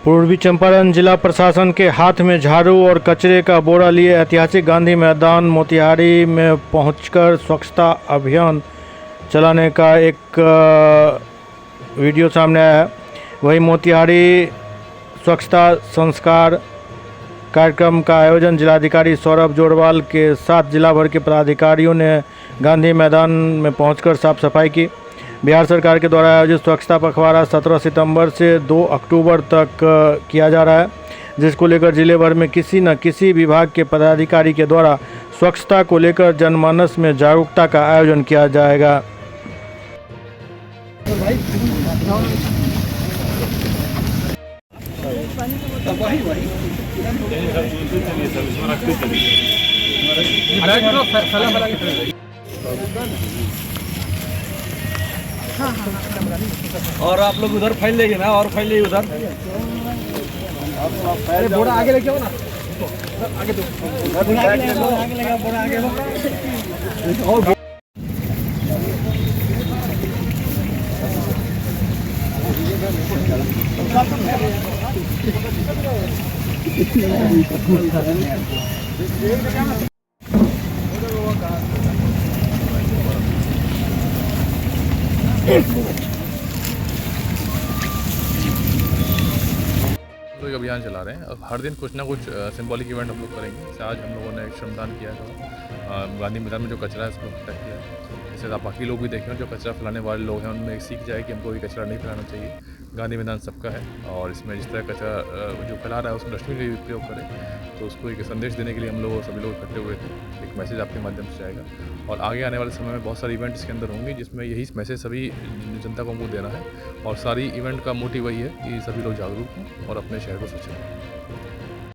पूर्वी चंपारण जिला प्रशासन के हाथ में झाड़ू और कचरे का बोरा लिए ऐतिहासिक गांधी मैदान मोतिहारी में पहुंचकर स्वच्छता अभियान चलाने का एक वीडियो सामने आया है। वहीं मोतिहारी स्वच्छता संस्कार कार्यक्रम का आयोजन जिलाधिकारी सौरभ जोरवाल के साथ जिला भर के पदाधिकारियों ने गांधी मैदान में पहुंचकर साफ सफाई की। बिहार सरकार के द्वारा आयोजित स्वच्छता पखवाड़ा 17 सितंबर से 2 अक्टूबर तक किया जा रहा है, जिसको लेकर जिले भर में किसी न किसी विभाग के पदाधिकारी के द्वारा स्वच्छता को लेकर जनमानस में जागरूकता का आयोजन किया जाएगा। और आप लोग उधर फैल जाइए ना, और फैल जाइए उधर। अरे बोरा आगे लेके आओ ना, आगे दो, आगे लगा बोरा आगे लो। और लोग अभियान चला रहे हैं। अब हर दिन कुछ ना कुछ सिंबॉलिक इवेंट हम लोग करेंगे। जैसे आज हम लोगों ने एक श्रमदान किया है, गांधी मैदान में जो कचरा है उसको इकट्ठा किया है। जैसे आप बाकी लोग भी देखें, जो कचरा फैलाने वाले लोग हैं उनमें एक सीख जाए कि हमको भी कचरा नहीं फैलाना चाहिए। गांधी मैदान सबका है और इसमें जिस तरह कचरा जो फैला रहा है उसको डस्टबिन का भी उपयोग करें। तो उसको एक संदेश देने के लिए हम लोग सभी लोग इकट्ठे हुए थे। एक मैसेज आपके माध्यम से जाएगा और आगे आने वाले समय में बहुत सारे इवेंट इसके अंदर होंगे, जिसमें यही मैसेज सभी जनता को हमको देना है। और सारी इवेंट का मोटिव वही है कि सभी लोग जागरूक हों और अपने शहर को स्वच्छ रखें।